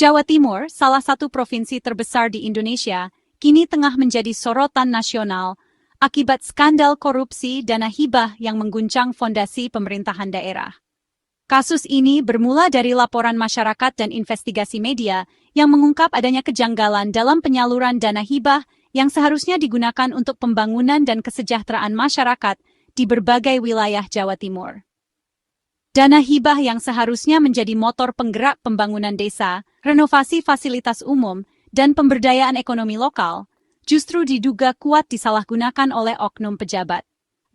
Jawa Timur, salah satu provinsi terbesar di Indonesia, kini tengah menjadi sorotan nasional akibat skandal korupsi dana hibah yang mengguncang fondasi pemerintahan daerah. Kasus ini bermula dari laporan masyarakat dan investigasi media yang mengungkap adanya kejanggalan dalam penyaluran dana hibah yang seharusnya digunakan untuk pembangunan dan kesejahteraan masyarakat di berbagai wilayah Jawa Timur. Dana hibah yang seharusnya menjadi motor penggerak pembangunan desa, renovasi fasilitas umum, dan pemberdayaan ekonomi lokal, justru diduga kuat disalahgunakan oleh oknum pejabat.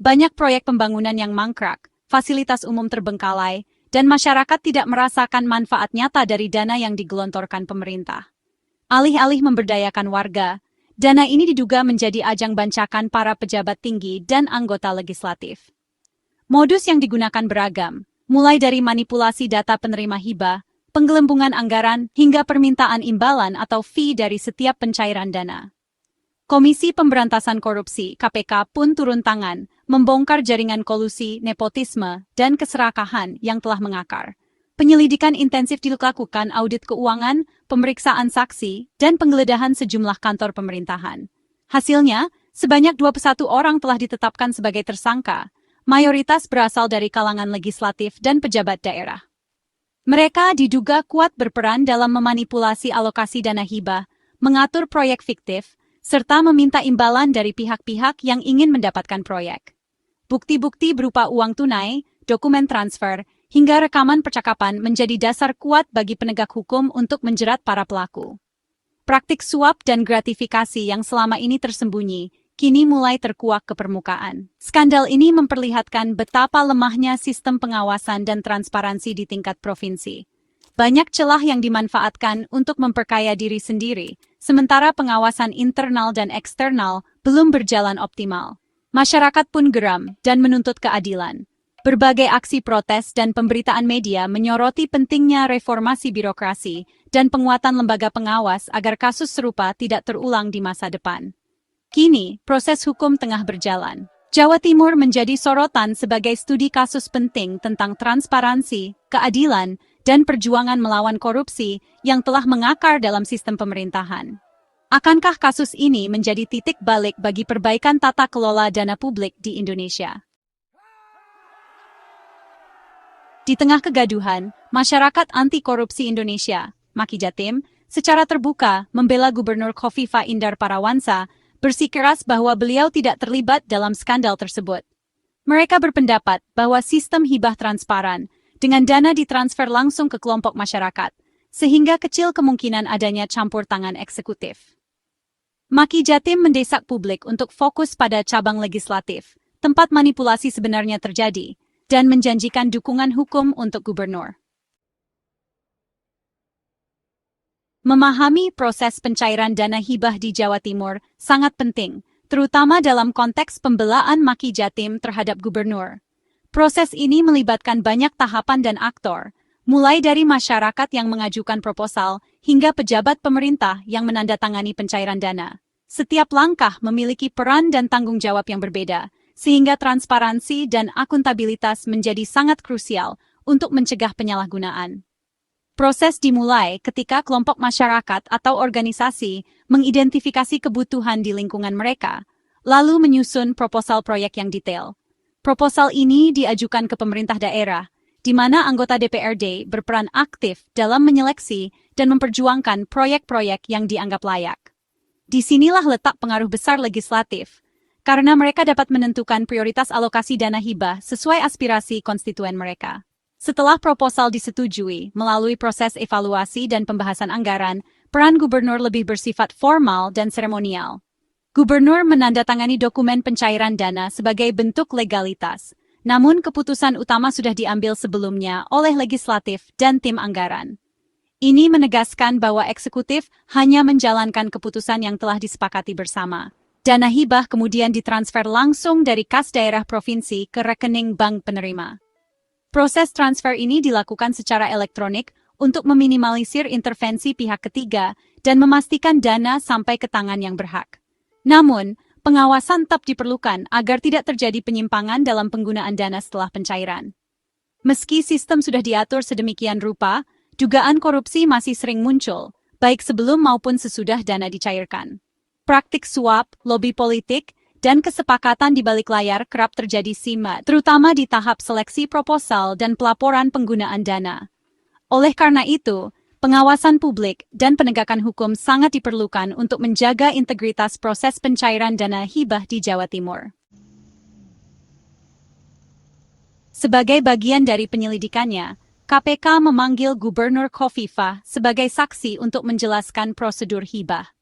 Banyak proyek pembangunan yang mangkrak, fasilitas umum terbengkalai, dan masyarakat tidak merasakan manfaat nyata dari dana yang digelontorkan pemerintah. Alih-alih memberdayakan warga, dana ini diduga menjadi ajang bancakan para pejabat tinggi dan anggota legislatif. Modus yang digunakan beragam, mulai dari manipulasi data penerima hibah, penggelembungan anggaran, hingga permintaan imbalan atau fee dari setiap pencairan dana. Komisi Pemberantasan Korupsi (KPK) pun turun tangan, membongkar jaringan kolusi, nepotisme, dan keserakahan yang telah mengakar. Penyelidikan intensif dilakukan, audit keuangan, pemeriksaan saksi, dan penggeledahan sejumlah kantor pemerintahan. Hasilnya, sebanyak 21 orang telah ditetapkan sebagai tersangka, mayoritas berasal dari kalangan legislatif dan pejabat daerah. Mereka diduga kuat berperan dalam memanipulasi alokasi dana hibah, mengatur proyek fiktif, serta meminta imbalan dari pihak-pihak yang ingin mendapatkan proyek. Bukti-bukti berupa uang tunai, dokumen transfer, hingga rekaman percakapan menjadi dasar kuat bagi penegak hukum untuk menjerat para pelaku. Praktik suap dan gratifikasi yang selama ini tersembunyi, kini mulai terkuak ke permukaan. Skandal ini memperlihatkan betapa lemahnya sistem pengawasan dan transparansi di tingkat provinsi. Banyak celah yang dimanfaatkan untuk memperkaya diri sendiri, sementara pengawasan internal dan eksternal belum berjalan optimal. Masyarakat pun geram dan menuntut keadilan. Berbagai aksi protes dan pemberitaan media menyoroti pentingnya reformasi birokrasi dan penguatan lembaga pengawas agar kasus serupa tidak terulang di masa depan. Kini, proses hukum tengah berjalan. Jawa Timur menjadi sorotan sebagai studi kasus penting tentang transparansi, keadilan, dan perjuangan melawan korupsi yang telah mengakar dalam sistem pemerintahan. Akankah kasus ini menjadi titik balik bagi perbaikan tata kelola dana publik di Indonesia? Di tengah kegaduhan, masyarakat anti korupsi Indonesia, Maki Jatim, secara terbuka membela Gubernur Khofifah Indar Parawansa bersikeras bahwa beliau tidak terlibat dalam skandal tersebut. Mereka berpendapat bahwa sistem hibah transparan, dengan dana ditransfer langsung ke kelompok masyarakat, sehingga kecil kemungkinan adanya campur tangan eksekutif. Maki Jatim mendesak publik untuk fokus pada cabang legislatif, tempat manipulasi sebenarnya terjadi, dan menjanjikan dukungan hukum untuk gubernur. Memahami proses pencairan dana hibah di Jawa Timur sangat penting, terutama dalam konteks pembelaan Maki Jatim terhadap gubernur. Proses ini melibatkan banyak tahapan dan aktor, mulai dari masyarakat yang mengajukan proposal hingga pejabat pemerintah yang menandatangani pencairan dana. Setiap langkah memiliki peran dan tanggung jawab yang berbeda, sehingga transparansi dan akuntabilitas menjadi sangat krusial untuk mencegah penyalahgunaan. Proses dimulai ketika kelompok masyarakat atau organisasi mengidentifikasi kebutuhan di lingkungan mereka, lalu menyusun proposal proyek yang detail. Proposal ini diajukan ke pemerintah daerah, di mana anggota DPRD berperan aktif dalam menyeleksi dan memperjuangkan proyek-proyek yang dianggap layak. Disinilah letak pengaruh besar legislatif, karena mereka dapat menentukan prioritas alokasi dana hibah sesuai aspirasi konstituen mereka. Setelah proposal disetujui melalui proses evaluasi dan pembahasan anggaran, peran gubernur lebih bersifat formal dan seremonial. Gubernur menandatangani dokumen pencairan dana sebagai bentuk legalitas, namun keputusan utama sudah diambil sebelumnya oleh legislatif dan tim anggaran. Ini menegaskan bahwa eksekutif hanya menjalankan keputusan yang telah disepakati bersama. Dana hibah kemudian ditransfer langsung dari kas daerah provinsi ke rekening bank penerima. Proses transfer ini dilakukan secara elektronik untuk meminimalisir intervensi pihak ketiga dan memastikan dana sampai ke tangan yang berhak. Namun, pengawasan tetap diperlukan agar tidak terjadi penyimpangan dalam penggunaan dana setelah pencairan. Meski sistem sudah diatur sedemikian rupa, dugaan korupsi masih sering muncul, baik sebelum maupun sesudah dana dicairkan. Praktik suap, lobi politik, dan kesepakatan di balik layar kerap terjadi terutama di tahap seleksi proposal dan pelaporan penggunaan dana. Oleh karena itu, pengawasan publik dan penegakan hukum sangat diperlukan untuk menjaga integritas proses pencairan dana hibah di Jawa Timur. Sebagai bagian dari penyelidikannya, KPK memanggil Gubernur Khofifah sebagai saksi untuk menjelaskan prosedur hibah.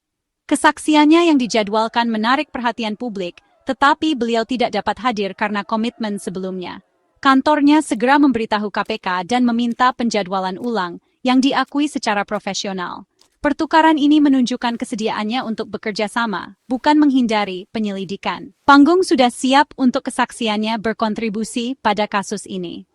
Kesaksiannya yang dijadwalkan menarik perhatian publik, tetapi beliau tidak dapat hadir karena komitmen sebelumnya. Kantornya segera memberitahu KPK dan meminta penjadwalan ulang yang diakui secara profesional. Pertukaran ini menunjukkan kesediaannya untuk bekerja sama, bukan menghindari penyelidikan. Panggung sudah siap untuk kesaksiannya berkontribusi pada kasus ini.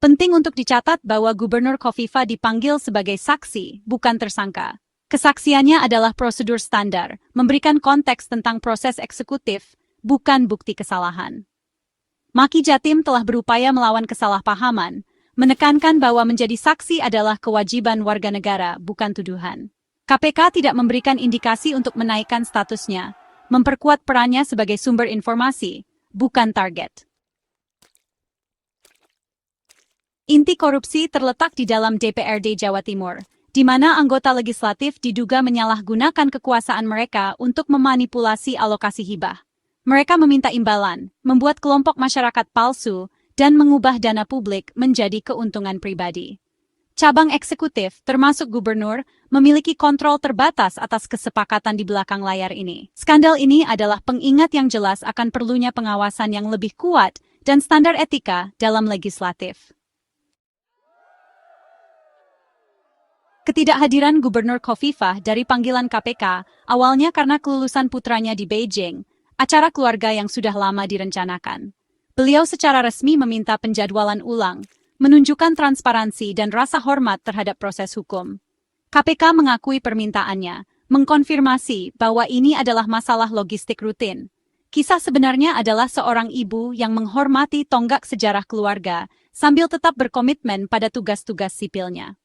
Penting untuk dicatat bahwa Gubernur Khofifah dipanggil sebagai saksi, bukan tersangka. Kesaksiannya adalah prosedur standar, memberikan konteks tentang proses eksekutif, bukan bukti kesalahan. Maki Jatim telah berupaya melawan kesalahpahaman, menekankan bahwa menjadi saksi adalah kewajiban warga negara, bukan tuduhan. KPK tidak memberikan indikasi untuk menaikkan statusnya, memperkuat perannya sebagai sumber informasi, bukan target. Inti korupsi terletak di dalam DPRD Jawa Timur, di mana anggota legislatif diduga menyalahgunakan kekuasaan mereka untuk memanipulasi alokasi hibah. Mereka meminta imbalan, membuat kelompok masyarakat palsu, dan mengubah dana publik menjadi keuntungan pribadi. Cabang eksekutif, termasuk gubernur, memiliki kontrol terbatas atas kesepakatan di belakang layar ini. Skandal ini adalah pengingat yang jelas akan perlunya pengawasan yang lebih kuat dan standar etika dalam legislatif. Ketidakhadiran Gubernur Khofifah dari panggilan KPK awalnya karena kelulusan putranya di Beijing, acara keluarga yang sudah lama direncanakan. Beliau secara resmi meminta penjadwalan ulang, menunjukkan transparansi dan rasa hormat terhadap proses hukum. KPK mengakui permintaannya, mengkonfirmasi bahwa ini adalah masalah logistik rutin. Kisah sebenarnya adalah seorang ibu yang menghormati tonggak sejarah keluarga sambil tetap berkomitmen pada tugas-tugas sipilnya.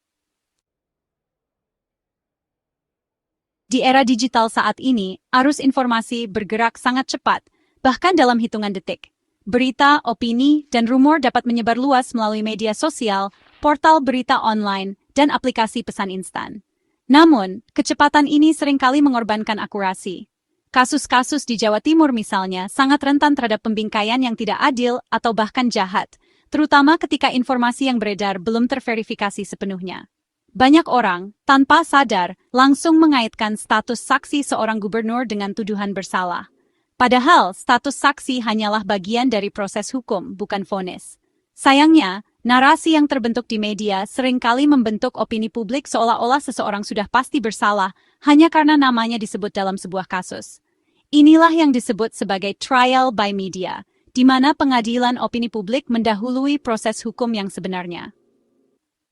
Di era digital saat ini, arus informasi bergerak sangat cepat, bahkan dalam hitungan detik. Berita, opini, dan rumor dapat menyebar luas melalui media sosial, portal berita online, dan aplikasi pesan instan. Namun, kecepatan ini seringkali mengorbankan akurasi. Kasus-kasus di Jawa Timur misalnya sangat rentan terhadap pembingkaian yang tidak adil atau bahkan jahat, terutama ketika informasi yang beredar belum terverifikasi sepenuhnya. Banyak orang, tanpa sadar, langsung mengaitkan status saksi seorang gubernur dengan tuduhan bersalah. Padahal, status saksi hanyalah bagian dari proses hukum, bukan vonis. Sayangnya, narasi yang terbentuk di media seringkali membentuk opini publik seolah-olah seseorang sudah pasti bersalah hanya karena namanya disebut dalam sebuah kasus. Inilah yang disebut sebagai trial by media, di mana pengadilan opini publik mendahului proses hukum yang sebenarnya.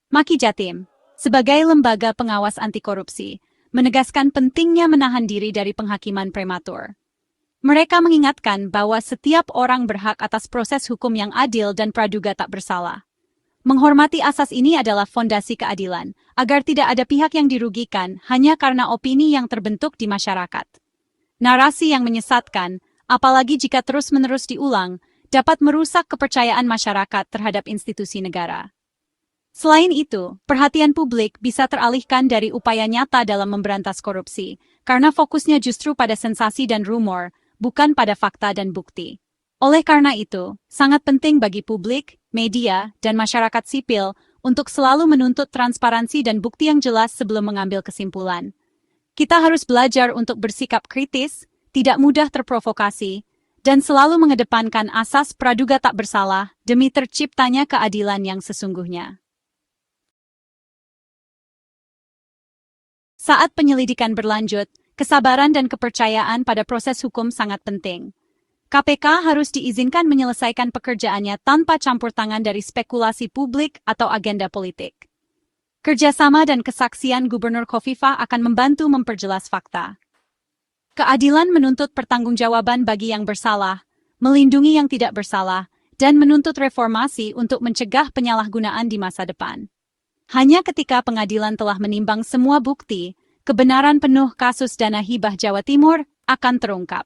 Maki Jatim, sebagai lembaga pengawas anti korupsi, menegaskan pentingnya menahan diri dari penghakiman prematur. Mereka mengingatkan bahwa setiap orang berhak atas proses hukum yang adil dan praduga tak bersalah. Menghormati asas ini adalah fondasi keadilan, agar tidak ada pihak yang dirugikan hanya karena opini yang terbentuk di masyarakat. Narasi yang menyesatkan, apalagi jika terus-menerus diulang, dapat merusak kepercayaan masyarakat terhadap institusi negara. Selain itu, perhatian publik bisa teralihkan dari upaya nyata dalam memberantas korupsi, karena fokusnya justru pada sensasi dan rumor, bukan pada fakta dan bukti. Oleh karena itu, sangat penting bagi publik, media, dan masyarakat sipil untuk selalu menuntut transparansi dan bukti yang jelas sebelum mengambil kesimpulan. Kita harus belajar untuk bersikap kritis, tidak mudah terprovokasi, dan selalu mengedepankan asas praduga tak bersalah demi terciptanya keadilan yang sesungguhnya. Saat penyelidikan berlanjut, kesabaran dan kepercayaan pada proses hukum sangat penting. KPK harus diizinkan menyelesaikan pekerjaannya tanpa campur tangan dari spekulasi publik atau agenda politik. Kerjasama dan kesaksian Gubernur Khofifah akan membantu memperjelas fakta. Keadilan menuntut pertanggungjawaban bagi yang bersalah, melindungi yang tidak bersalah, dan menuntut reformasi untuk mencegah penyalahgunaan di masa depan. Hanya ketika pengadilan telah menimbang semua bukti, kebenaran penuh kasus dana hibah Jawa Timur akan terungkap.